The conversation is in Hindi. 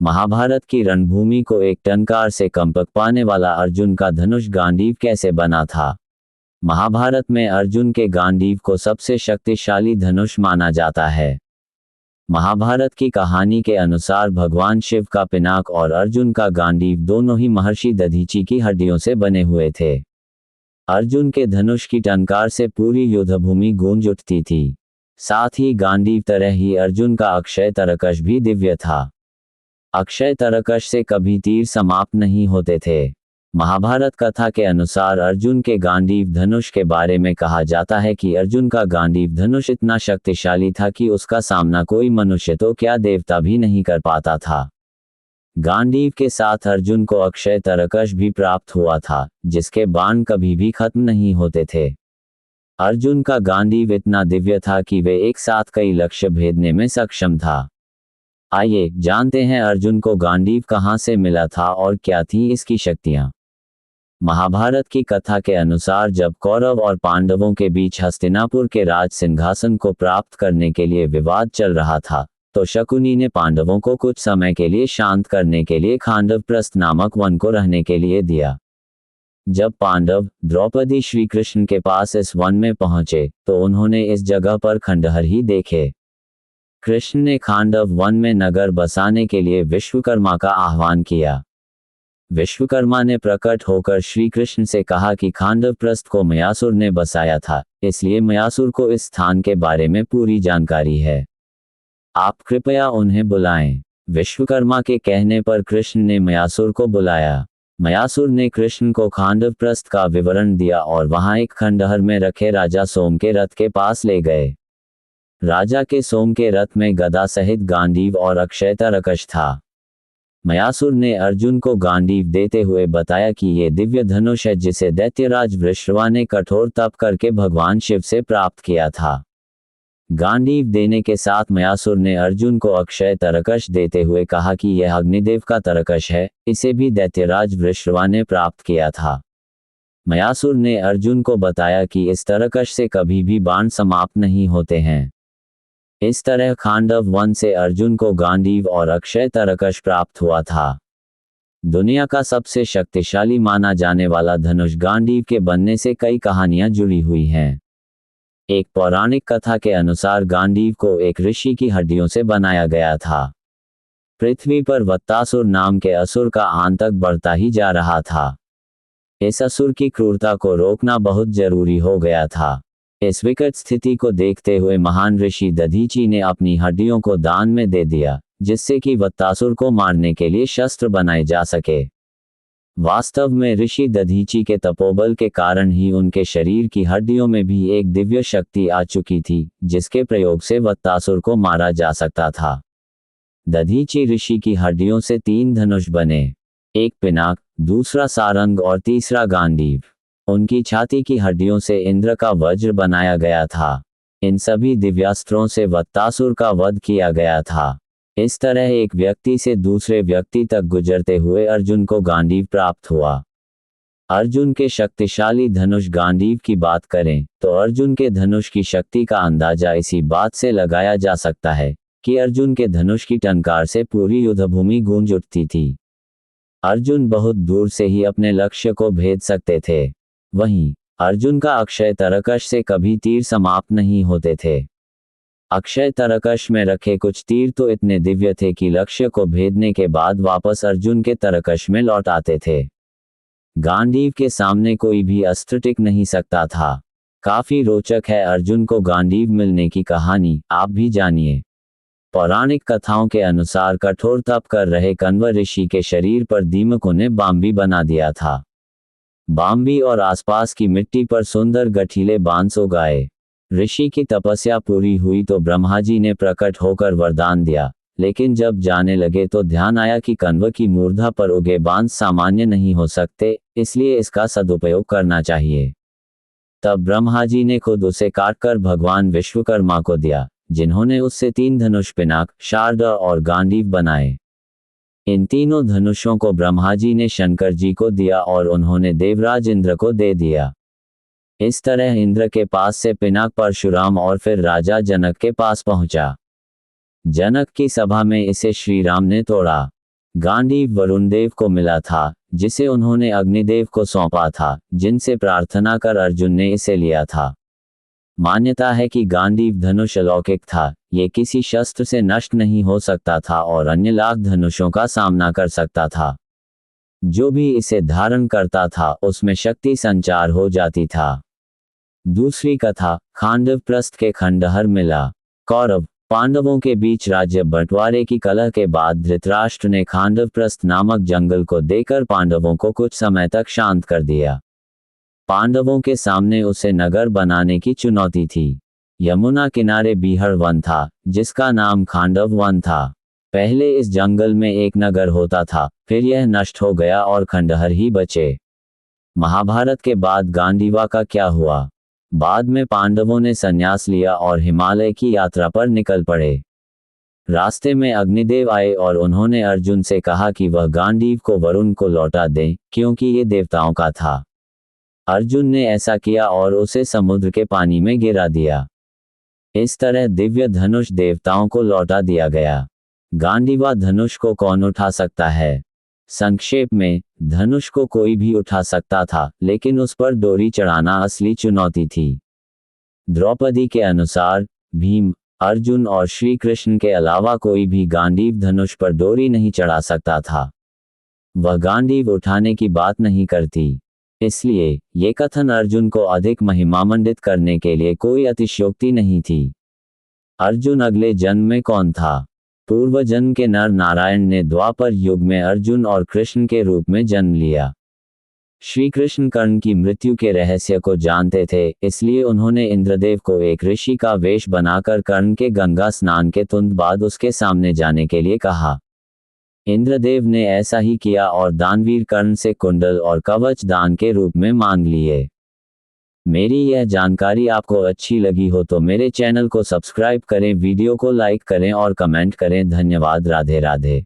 महाभारत की रणभूमि को एक टंकार से कंपक पाने वाला अर्जुन का धनुष गांडीव कैसे बना था? महाभारत में अर्जुन के गांडीव को सबसे शक्तिशाली धनुष माना जाता है। महाभारत की कहानी के अनुसार भगवान शिव का पिनाक और अर्जुन का गांडीव दोनों ही महर्षि दधीची की हड्डियों से बने हुए थे। अर्जुन के धनुष की टंकार से पूरी युद्धभूमि गूंज उठती थी। साथ ही गांडीव तरह ही अर्जुन का अक्षय तरकश भी दिव्य था। अक्षय तरकश से कभी तीर समाप्त नहीं होते थे। महाभारत कथा के अनुसार अर्जुन के गांडीव धनुष के बारे में कहा जाता है कि अर्जुन का गांडीव धनुष इतना शक्तिशाली था कि उसका सामना कोई मनुष्य तो क्या देवता भी नहीं कर पाता था। गांडीव के साथ अर्जुन को अक्षय तरकश भी प्राप्त हुआ था, जिसके बाण कभी भी खत्म नहीं होते थे। अर्जुन का गांडीव इतना दिव्य था कि वे एक साथ कई लक्ष्य भेदने में सक्षम था। आइए जानते हैं अर्जुन को गांडीव कहां से मिला था और क्या थी इसकी शक्तियां। महाभारत की कथा के अनुसार जब कौरव और पांडवों के बीच हस्तिनापुर के राज सिंहासन को प्राप्त करने के लिए विवाद चल रहा था, तो शकुनी ने पांडवों को कुछ समय के लिए शांत करने के लिए खांडवप्रस्थ नामक वन को रहने के लिए दिया। जब पांडव द्रौपदी श्री कृष्ण के पास इस वन में पहुंचे तो उन्होंने इस जगह पर खंडहर ही देखे। कृष्ण ने खांडव वन में नगर बसाने के लिए विश्वकर्मा का आह्वान किया। विश्वकर्मा ने प्रकट होकर श्री कृष्ण से कहा कि खांडवप्रस्थ को मयासुर ने बसाया था, इसलिए मयासुर को इस स्थान के बारे में पूरी जानकारी है। आप कृपया उन्हें बुलाएं। विश्वकर्मा के कहने पर कृष्ण ने मयासुर को बुलाया। मयासुर ने कृष्ण को खांडवप्रस्थ का विवरण दिया और वहां एक खंडहर में रखे राजा सोम के रथ के पास ले गए। राजा के सोम के रथ में गदा सहित गांडीव और अक्षय तरकश था। मयासुर ने अर्जुन को गांडीव देते हुए बताया कि ये दिव्य धनुष है जिसे दैत्यराज वृषवा ने कठोर तप करके भगवान शिव से प्राप्त किया था। गांडीव देने के साथ मयासुर ने अर्जुन को अक्षय तरकश देते हुए कहा कि यह अग्निदेव का तरकश है, इसे भी दैत्यराज वृषवा ने प्राप्त किया था। मयासुर ने अर्जुन को बताया कि इस तरकश से कभी भी बाण समाप्त नहीं होते हैं। इस तरह खांडव वन से अर्जुन को गांडीव और अक्षय तरकश प्राप्त हुआ था। दुनिया का सबसे शक्तिशाली माना जाने वाला धनुष गांडीव के बनने से कई कहानियां जुड़ी हुई हैं। एक पौराणिक कथा के अनुसार गांडीव को एक ऋषि की हड्डियों से बनाया गया था। पृथ्वी पर वत्तासुर नाम के असुर का आतंक बढ़ता ही जा रहा था। इस असुर की क्रूरता को रोकना बहुत जरूरी हो गया था। इस विकट स्थिति को देखते हुए महान ऋषि दधीची ने अपनी हड्डियों को दान में दे दिया, जिससे कि वत्तासुर को मारने के लिए शस्त्र बनाए जा सके। वास्तव में ऋषि दधीची के तपोबल के कारण ही उनके शरीर की हड्डियों में भी एक दिव्य शक्ति आ चुकी थी, जिसके प्रयोग से वत्तासुर को मारा जा सकता था। दधीची ऋषि की हड्डियों से 3 धनुष बने, एक पिनाक, दूसरा सारंग और तीसरा गांडीव। उनकी छाती की हड्डियों से इंद्र का वज्र बनाया गया था। इन सभी दिव्यास्त्रों से वत्तासुर का वध किया गया था। इस तरह एक व्यक्ति से दूसरे व्यक्ति तक गुजरते हुए अर्जुन को गांडीव प्राप्त हुआ। अर्जुन के शक्तिशाली धनुष गांडीव की बात करें तो अर्जुन के धनुष की शक्ति का अंदाजा इसी बात से लगाया जा सकता है कि अर्जुन के धनुष की टंकार से पूरी युद्धभूमि गूंज उठती थी। अर्जुन बहुत दूर से ही अपने लक्ष्य को भेद सकते थे। वहीं अर्जुन का अक्षय तरकश से कभी तीर समाप्त नहीं होते थे। अक्षय तरकश में रखे कुछ तीर तो इतने दिव्य थे कि लक्ष्य को भेदने के बाद वापस अर्जुन के तरकश में लौट आते थे। गांडीव के सामने कोई भी अस्त्र टिक नहीं सकता था। काफी रोचक है अर्जुन को गांडीव मिलने की कहानी, आप भी जानिए। पौराणिक कथाओं के अनुसार कठोर तप कर रहे कण्व ऋषि के शरीर पर दीमकों ने बाम्बी बना दिया था। बाम्बी और आसपास की मिट्टी पर सुंदर गठीले बांस उगाए। ऋषि की तपस्या पूरी हुई तो ब्रह्मा जी ने प्रकट होकर वरदान दिया, लेकिन जब जाने लगे तो ध्यान आया कि कण्व की मूर्धा पर उगे बांस सामान्य नहीं हो सकते, इसलिए इसका सदुपयोग करना चाहिए। तब ब्रह्मा जी ने खुद उसे काटकर भगवान विश्वकर्मा को दिया, जिन्होंने उससे 3 धनुष पिनाक, शार्द और गांडीव बनाए। इन तीनों धनुषों को ब्रह्मा जी ने शंकर जी को दिया और उन्होंने देवराज इंद्र को दे दिया। इस तरह इंद्र के पास से पिनाक परशुराम और फिर राजा जनक के पास पहुंचा। जनक की सभा में इसे श्री राम ने तोड़ा। गांडीव वरुणदेव को मिला था, जिसे उन्होंने अग्निदेव को सौंपा था, जिनसे प्रार्थना कर अर्जुन ने इसे लिया था। मान्यता है कि गांडीव धनुष अलौकिक था, ये किसी शस्त्र से नष्ट नहीं हो सकता था और अन्य लाख धनुषों का सामना कर सकता था। जो भी इसे धारण करता था उसमें शक्ति संचार हो जाती था। दूसरी कथा, खांडवप्रस्थ के खंडहर मिला। कौरव पांडवों के बीच राज्य बंटवारे की कलह के बाद धृतराष्ट्र ने खांडवप्रस्थ नामक जंगल को देकर पांडवों को कुछ समय तक शांत कर दिया। पांडवों के सामने उसे नगर बनाने की चुनौती थी। यमुना किनारे बीहड़ वन था, जिसका नाम खांडव वन था। पहले इस जंगल में एक नगर होता था, फिर यह नष्ट हो गया और खंडहर ही बचे। महाभारत के बाद गांडीवा का क्या हुआ? बाद में पांडवों ने संन्यास लिया और हिमालय की यात्रा पर निकल पड़े। रास्ते में अग्निदेव आए और उन्होंने अर्जुन से कहा कि वह गांडीव को वरुण को लौटा दें, क्योंकि ये देवताओं का था। अर्जुन ने ऐसा किया और उसे समुद्र के पानी में गिरा दिया। इस तरह दिव्य धनुष देवताओं को लौटा दिया गया। गांडीवा धनुष को कौन उठा सकता है? संक्षेप में, धनुष को कोई भी उठा सकता था, लेकिन उस पर डोरी चढ़ाना असली चुनौती थी। द्रौपदी के अनुसार भीम, अर्जुन और श्री कृष्ण के अलावा कोई भी गांडीव धनुष पर डोरी नहीं चढ़ा सकता था। वह गांडीव उठाने की बात नहीं करती। इसलिए ये कथन अर्जुन को अधिक महिमामंडित करने के लिए कोई अतिशयोक्ति नहीं थी। अर्जुन अगले जन्म में कौन था? पूर्व जन्म के नर नारायण ने द्वापर युग में अर्जुन और कृष्ण के रूप में जन्म लिया। श्री कृष्ण कर्ण की मृत्यु के रहस्य को जानते थे, इसलिए उन्होंने इंद्रदेव को एक ऋषि का वेश बनाकर कर्ण के गंगा स्नान के तुरंत बाद उसके सामने जाने के लिए कहा। इंद्रदेव ने ऐसा ही किया और दानवीर कर्ण से कुंडल और कवच दान के रूप में मांग लिए। मेरी यह जानकारी आपको अच्छी लगी हो तो मेरे चैनल को सब्सक्राइब करें, वीडियो को लाइक करें और कमेंट करें। धन्यवाद। राधे राधे।